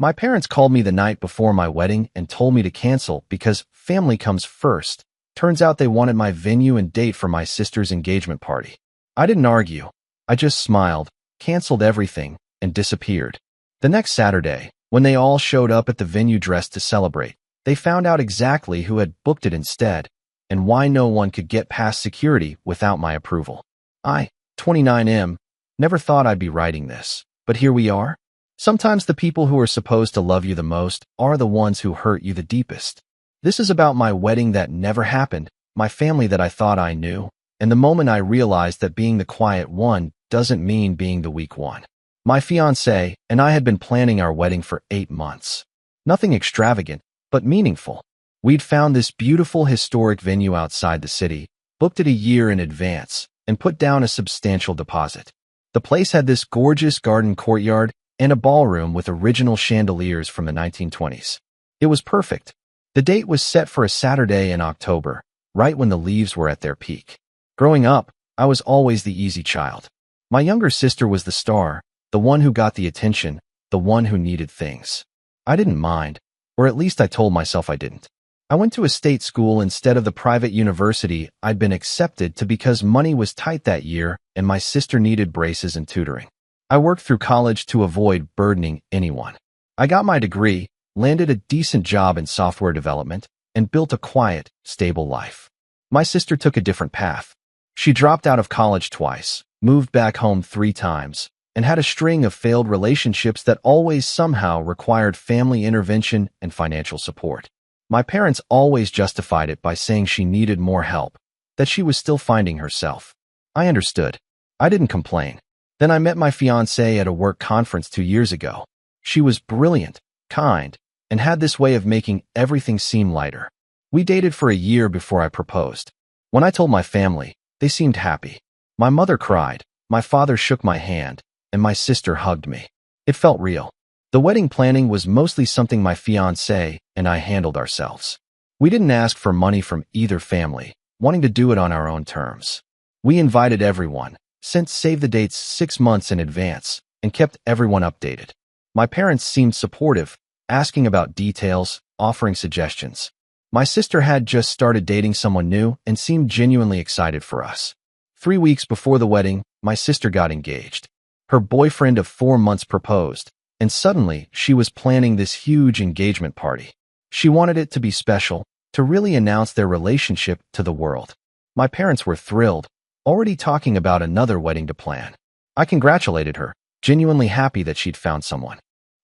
My parents called me the night before my wedding and told me to cancel because family comes first. Turns out they wanted my venue and date for my sister's engagement party. I didn't argue. I just smiled, canceled everything, and disappeared. The next Saturday, when they all showed up at the venue dressed to celebrate, they found out exactly who had booked it instead and why no one could get past security without my approval. I, 29M, never thought I'd be writing this, but here we are. Sometimes the people who are supposed to love you the most are the ones who hurt you the deepest. This is about my wedding that never happened, my family that I thought I knew, and the moment I realized that being the quiet one doesn't mean being the weak one. My fiancé and I had been planning our wedding for 8 months. Nothing extravagant, but meaningful. We'd found this beautiful historic venue outside the city, booked it a year in advance, and put down a substantial deposit. The place had this gorgeous garden courtyard and a ballroom with original chandeliers from the 1920s. It was perfect. The date was set for a Saturday in October, right when the leaves were at their peak. Growing up, I was always the easy child. My younger sister was the star, the one who got the attention, the one who needed things. I didn't mind, or at least I told myself I didn't. I went to a state school instead of the private university I'd been accepted to because money was tight that year and my sister needed braces and tutoring. I worked through college to avoid burdening anyone. I got my degree, landed a decent job in software development, and built a quiet, stable life. My sister took a different path. She dropped out of college twice, moved back home 3 times, and had a string of failed relationships that always somehow required family intervention and financial support. My parents always justified it by saying she needed more help, that she was still finding herself. I understood. I didn't complain. Then I met my fiancée at a work conference 2 years ago. She was brilliant, kind, and had this way of making everything seem lighter. We dated for a year before I proposed. When I told my family, they seemed happy. My mother cried, my father shook my hand, and my sister hugged me. It felt real. The wedding planning was mostly something my fiancé and I handled ourselves. We didn't ask for money from either family, wanting to do it on our own terms. We invited everyone, sent save the dates 6 months in advance, and kept everyone updated. My parents seemed supportive, asking about details, offering suggestions. My sister had just started dating someone new and seemed genuinely excited for us. 3 weeks before the wedding, my sister got engaged. Her boyfriend of 4 months proposed, and suddenly she was planning this huge engagement party. She wanted it to be special, to really announce their relationship to the world. My parents were thrilled, already talking about another wedding to plan. I congratulated her, genuinely happy that she'd found someone.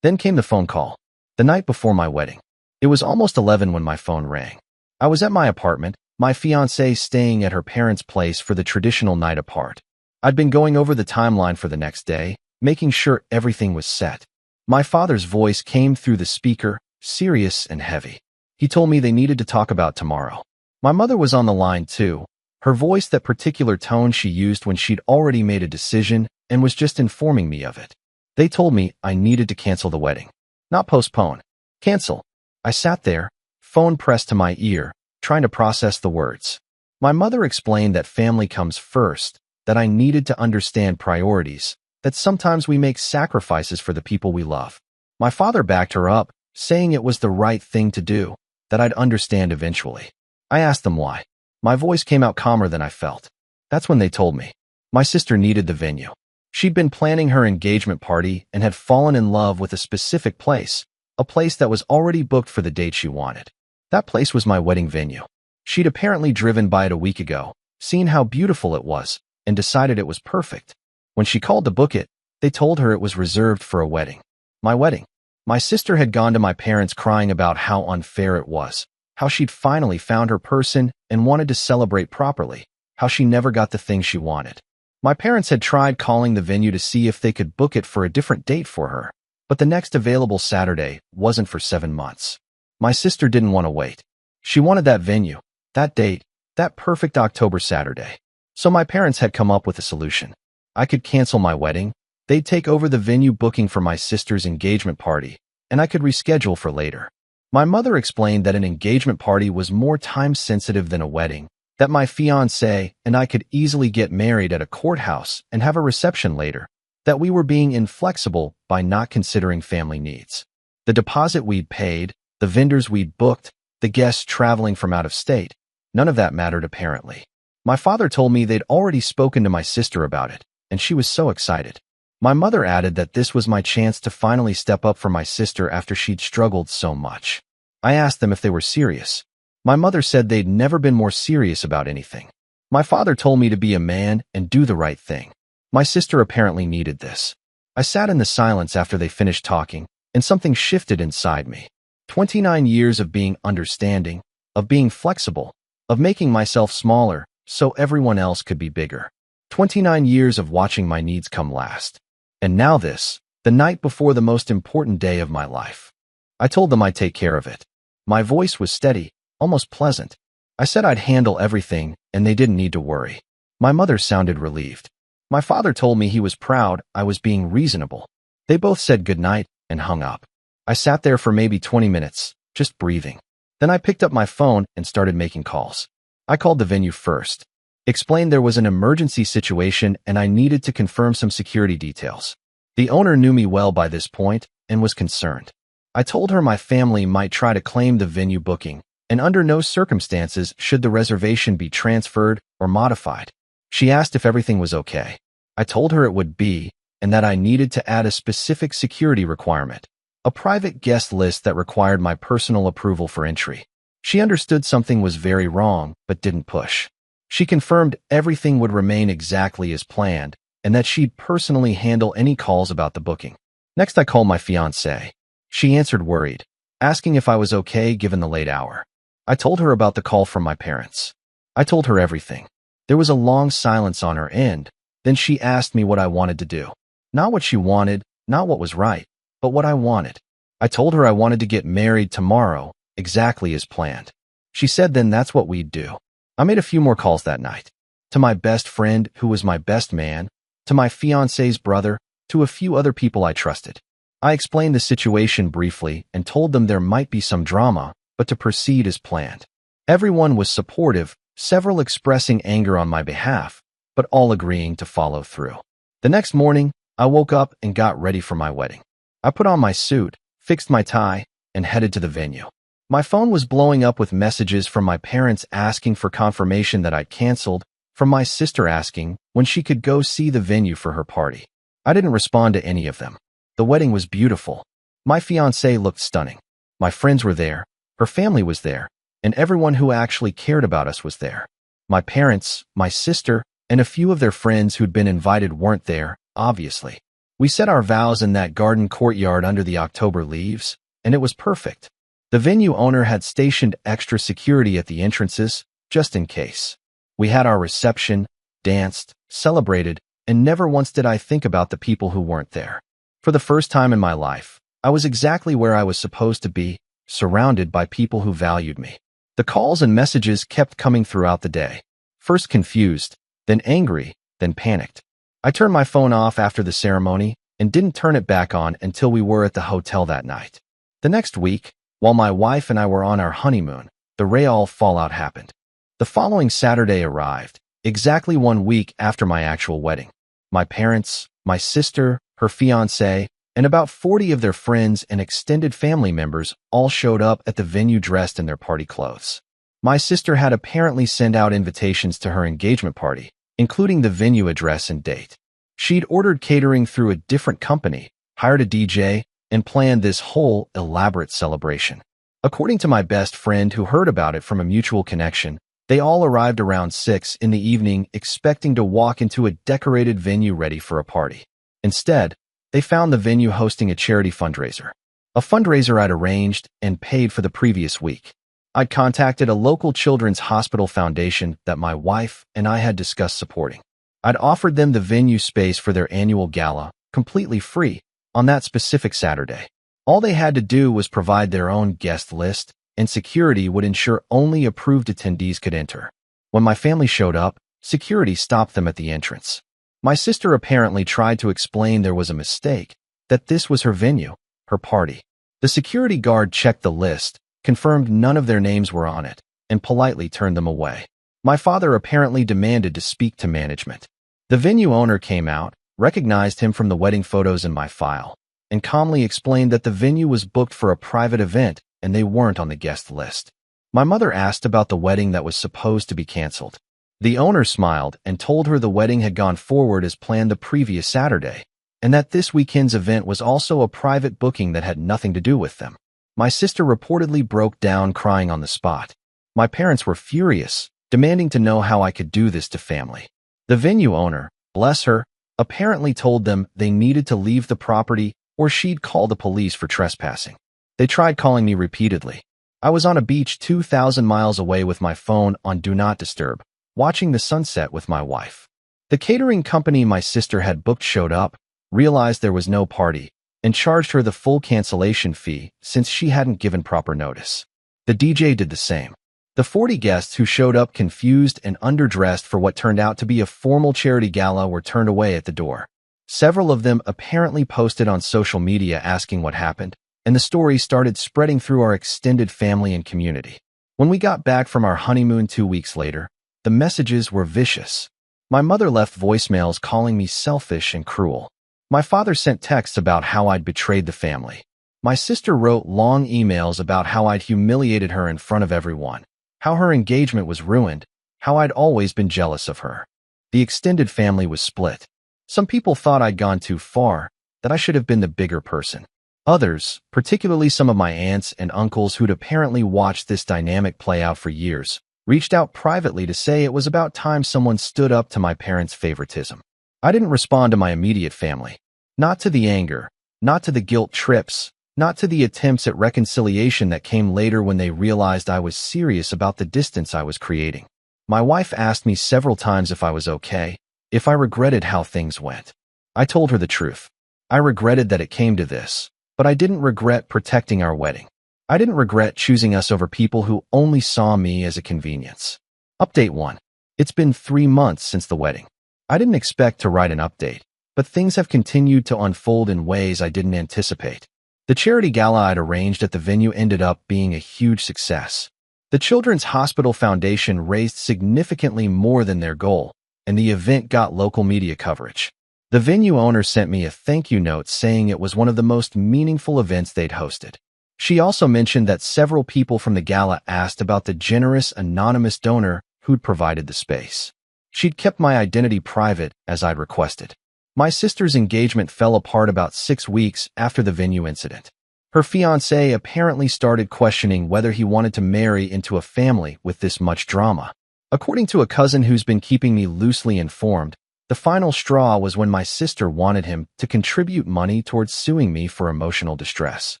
Then came the phone call, the night before my wedding. It was almost 11 when my phone rang. I was at my apartment, my fiancée staying at her parents' place for the traditional night apart. I'd been going over the timeline for the next day, making sure everything was set. My father's voice came through the speaker, serious and heavy. He told me they needed to talk about tomorrow. My mother was on the line too, her voice that particular tone she used when she'd already made a decision and was just informing me of it. They told me I needed to cancel the wedding. Not postpone. Cancel. I sat there, phone pressed to my ear, trying to process the words. My mother explained that family comes first, that I needed to understand priorities, that sometimes we make sacrifices for the people we love. My father backed her up, saying it was the right thing to do, that I'd understand eventually. I asked them why. My voice came out calmer than I felt. That's when they told me. My sister needed the venue. She'd been planning her engagement party and had fallen in love with a specific place, a place that was already booked for the date she wanted. That place was my wedding venue. She'd apparently driven by it a week ago, seen how beautiful it was, and decided it was perfect. When she called to book it, they told her it was reserved for a wedding. My wedding. My sister had gone to my parents crying about how unfair it was, how she'd finally found her person and wanted to celebrate properly, how she never got the thing she wanted. My parents had tried calling the venue to see if they could book it for a different date for her, but the next available Saturday wasn't for 7 months. My sister didn't want to wait. She wanted that venue, that date, that perfect October Saturday. So my parents had come up with a solution. I could cancel my wedding, they'd take over the venue booking for my sister's engagement party, and I could reschedule for later. My mother explained that an engagement party was more time-sensitive than a wedding, that my fiancé and I could easily get married at a courthouse and have a reception later, that we were being inflexible by not considering family needs. The deposit we'd paid, the vendors we'd booked, the guests traveling from out of state. None of that mattered apparently. My father told me they'd already spoken to my sister about it, and she was so excited. My mother added that this was my chance to finally step up for my sister after she'd struggled so much. I asked them if they were serious. My mother said they'd never been more serious about anything. My father told me to be a man and do the right thing. My sister apparently needed this. I sat in the silence after they finished talking, and something shifted inside me. 29 years of being understanding, of being flexible, of making myself smaller so everyone else could be bigger. 29 years of watching my needs come last. And now this, the night before the most important day of my life. I told them I'd take care of it. My voice was steady, almost pleasant. I said I'd handle everything, and they didn't need to worry. My mother sounded relieved. My father told me he was proud I was being reasonable. They both said goodnight and hung up. I sat there for maybe 20 minutes, just breathing. Then I picked up my phone and started making calls. I called the venue first, explained there was an emergency situation and I needed to confirm some security details. The owner knew me well by this point and was concerned. I told her my family might try to claim the venue booking, and under no circumstances should the reservation be transferred or modified. She asked if everything was okay. I told her it would be, and that I needed to add a specific security requirement, a private guest list that required my personal approval for entry. She understood something was very wrong, but didn't push. She confirmed everything would remain exactly as planned, and that she'd personally handle any calls about the booking. Next, I called my fiancée. She answered worried, asking if I was okay given the late hour. I told her about the call from my parents. I told her everything. There was a long silence on her end. Then she asked me what I wanted to do. Not what she wanted, not what was right, but what I wanted. I told her I wanted to get married tomorrow, exactly as planned. She said then that's what we'd do. I made a few more calls that night. To my best friend, who was my best man, to my fiancé's brother, to a few other people I trusted. I explained the situation briefly and told them there might be some drama, but to proceed as planned. Everyone was supportive, several expressing anger on my behalf, but all agreeing to follow through. The next morning, I woke up and got ready for my wedding. I put on my suit, fixed my tie, and headed to the venue. My phone was blowing up with messages from my parents asking for confirmation that I'd canceled, from my sister asking when she could go see the venue for her party. I didn't respond to any of them. The wedding was beautiful. My fiancée looked stunning. My friends were there, her family was there, and everyone who actually cared about us was there. My parents, my sister, and a few of their friends who'd been invited weren't there, obviously. We said our vows in that garden courtyard under the October leaves, and it was perfect. The venue owner had stationed extra security at the entrances, just in case. We had our reception, danced, celebrated, and never once did I think about the people who weren't there. For the first time in my life, I was exactly where I was supposed to be, surrounded by people who valued me. The calls and messages kept coming throughout the day. First confused, then angry, then panicked. I turned my phone off after the ceremony and didn't turn it back on until we were at the hotel that night. The next week, while my wife and I were on our honeymoon, the real fallout happened. The following Saturday arrived, exactly 1 week after my actual wedding. My parents, my sister, her fiancé, and about 40 of their friends and extended family members all showed up at the venue dressed in their party clothes. My sister had apparently sent out invitations to her engagement party, including the venue address and date. She'd ordered catering through a different company, hired a DJ, and planned this whole elaborate celebration. According to my best friend who heard about it from a mutual connection, they all arrived around 6 in the evening expecting to walk into a decorated venue ready for a party. Instead, they found the venue hosting a charity fundraiser, a fundraiser I'd arranged and paid for the previous week. I'd contacted a local children's hospital foundation that my wife and I had discussed supporting. I'd offered them the venue space for their annual gala, completely free, on that specific Saturday. All they had to do was provide their own guest list, and security would ensure only approved attendees could enter. When my family showed up, security stopped them at the entrance. My sister apparently tried to explain there was a mistake, that this was her venue, her party. The security guard checked the list, confirmed none of their names were on it, and politely turned them away. My father apparently demanded to speak to management. The venue owner came out, recognized him from the wedding photos in my file, and calmly explained that the venue was booked for a private event and they weren't on the guest list. My mother asked about the wedding that was supposed to be canceled. The owner smiled and told her the wedding had gone forward as planned the previous Saturday, and that this weekend's event was also a private booking that had nothing to do with them. My sister reportedly broke down crying on the spot. My parents were furious, demanding to know how I could do this to family. The venue owner, bless her, apparently told them they needed to leave the property or she'd call the police for trespassing. They tried calling me repeatedly. I was on a beach 2,000 miles away with my phone on Do Not Disturb, watching the sunset with my wife. The catering company my sister had booked showed up, realized there was no party, and charged her the full cancellation fee since she hadn't given proper notice. The DJ did the same. The 40 guests who showed up confused and underdressed for what turned out to be a formal charity gala were turned away at the door. Several of them apparently posted on social media asking what happened, and the story started spreading through our extended family and community. When we got back from our honeymoon 2 weeks later, the messages were vicious. My mother left voicemails calling me selfish and cruel. My father sent texts about how I'd betrayed the family. My sister wrote long emails about how I'd humiliated her in front of everyone, how her engagement was ruined, how I'd always been jealous of her. The extended family was split. Some people thought I'd gone too far, that I should have been the bigger person. Others, particularly some of my aunts and uncles who'd apparently watched this dynamic play out for years, reached out privately to say it was about time someone stood up to my parents' favoritism. I didn't respond to my immediate family. Not to the anger, not to the guilt trips, not to the attempts at reconciliation that came later when they realized I was serious about the distance I was creating. My wife asked me several times if I was okay, if I regretted how things went. I told her the truth. I regretted that it came to this, but I didn't regret protecting our wedding. I didn't regret choosing us over people who only saw me as a convenience. Update 1. It's been 3 months since the wedding. I didn't expect to write an update, but things have continued to unfold in ways I didn't anticipate. The charity gala I'd arranged at the venue ended up being a huge success. The Children's Hospital Foundation raised significantly more than their goal, and the event got local media coverage. The venue owner sent me a thank you note saying it was one of the most meaningful events they'd hosted. She also mentioned that several people from the gala asked about the generous anonymous donor who'd provided the space. She'd kept my identity private, as I'd requested. My sister's engagement fell apart about 6 weeks after the venue incident. Her fiancé apparently started questioning whether he wanted to marry into a family with this much drama. According to a cousin who's been keeping me loosely informed, the final straw was when my sister wanted him to contribute money towards suing me for emotional distress.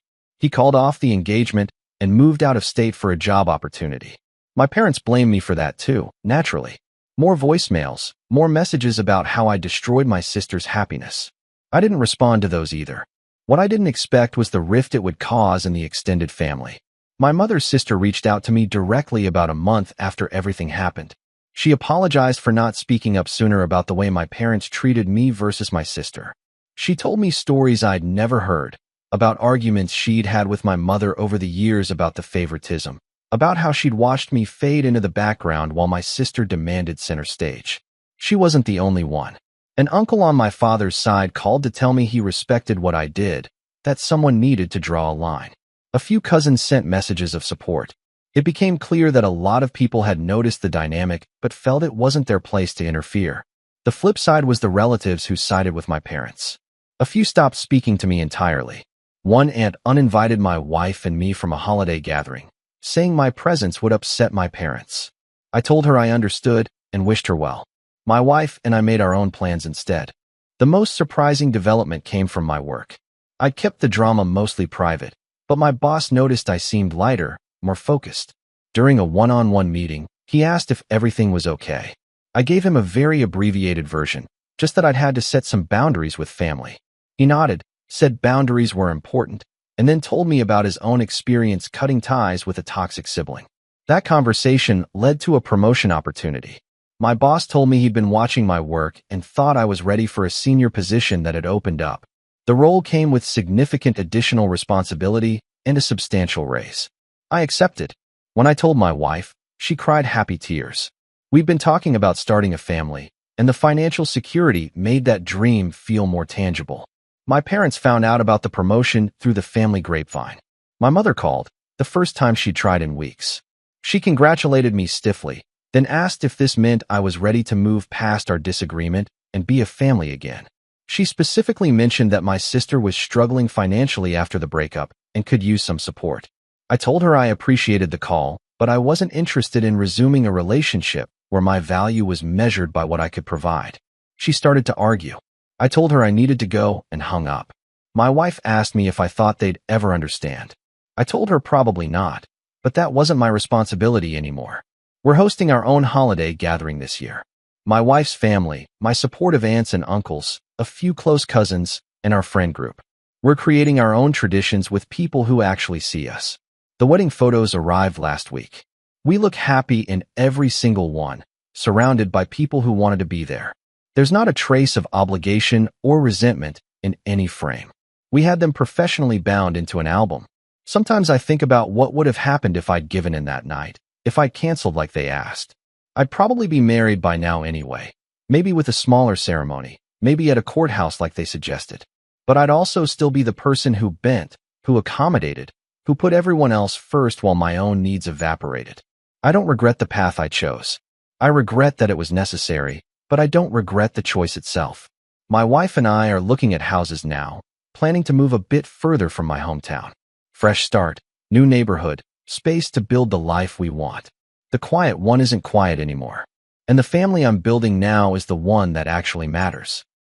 He called off the engagement and moved out of state for a job opportunity. My parents blamed me for that too, naturally. More voicemails, more messages about how I destroyed my sister's happiness. I didn't respond to those either. What I didn't expect was the rift it would cause in the extended family. My mother's sister reached out to me directly about a month after everything happened. She apologized for not speaking up sooner about the way my parents treated me versus my sister. She told me stories I'd never heard, about arguments she'd had with my mother over the years about the favoritism, about how she'd watched me fade into the background while my sister demanded center stage. She wasn't the only one. An uncle on my father's side called to tell me he respected what I did, that someone needed to draw a line. A few cousins sent messages of support. It became clear that a lot of people had noticed the dynamic but felt it wasn't their place to interfere. The flip side was the relatives who sided with my parents. A few stopped speaking to me entirely. One aunt uninvited my wife and me from a holiday gathering, saying my presence would upset my parents. I told her I understood and wished her well. My wife and I made our own plans instead. The most surprising development came from my work. I kept the drama mostly private, but my boss noticed I seemed lighter, more focused. During a one-on-one meeting, he asked if everything was okay. I gave him a very abbreviated version, just that I'd had to set some boundaries with family. He nodded, said boundaries were important, and then told me about his own experience cutting ties with a toxic sibling. That conversation led to a promotion opportunity. My boss told me he'd been watching my work and thought I was ready for a senior position that had opened up. The role came with significant additional responsibility and a substantial raise. I accepted. When I told my wife, she cried happy tears. We'd been talking about starting a family, and the financial security made that dream feel more tangible. My parents found out about the promotion through the family grapevine. My mother called, the first time she'd tried in weeks. She congratulated me stiffly, then asked if this meant I was ready to move past our disagreement and be a family again. She specifically mentioned that my sister was struggling financially after the breakup and could use some support. I told her I appreciated the call, but I wasn't interested in resuming a relationship where my value was measured by what I could provide. She started to argue. I told her I needed to go and hung up. My wife asked me if I thought they'd ever understand. I told her probably not, but that wasn't my responsibility anymore. We're hosting our own holiday gathering this year. My wife's family, my supportive aunts and uncles, a few close cousins, and our friend group. We're creating our own traditions with people who actually see us. The wedding photos arrived last week. We look happy in every single one, surrounded by people who wanted to be there. There's not a trace of obligation or resentment in any frame. We had them professionally bound into an album. Sometimes I think about what would have happened if I'd given in that night, if I'd canceled like they asked. I'd probably be married by now anyway, maybe with a smaller ceremony, maybe at a courthouse like they suggested. But I'd also still be the person who bent, who accommodated, who put everyone else first while my own needs evaporated. I don't regret the path I chose. I regret that it was necessary, but I don't regret the choice itself. My wife and I are looking at houses now, planning to move a bit further from my hometown. Fresh start, new neighborhood, space to build the life we want. The quiet one isn't quiet anymore. And the family I'm building now is the one that actually matters.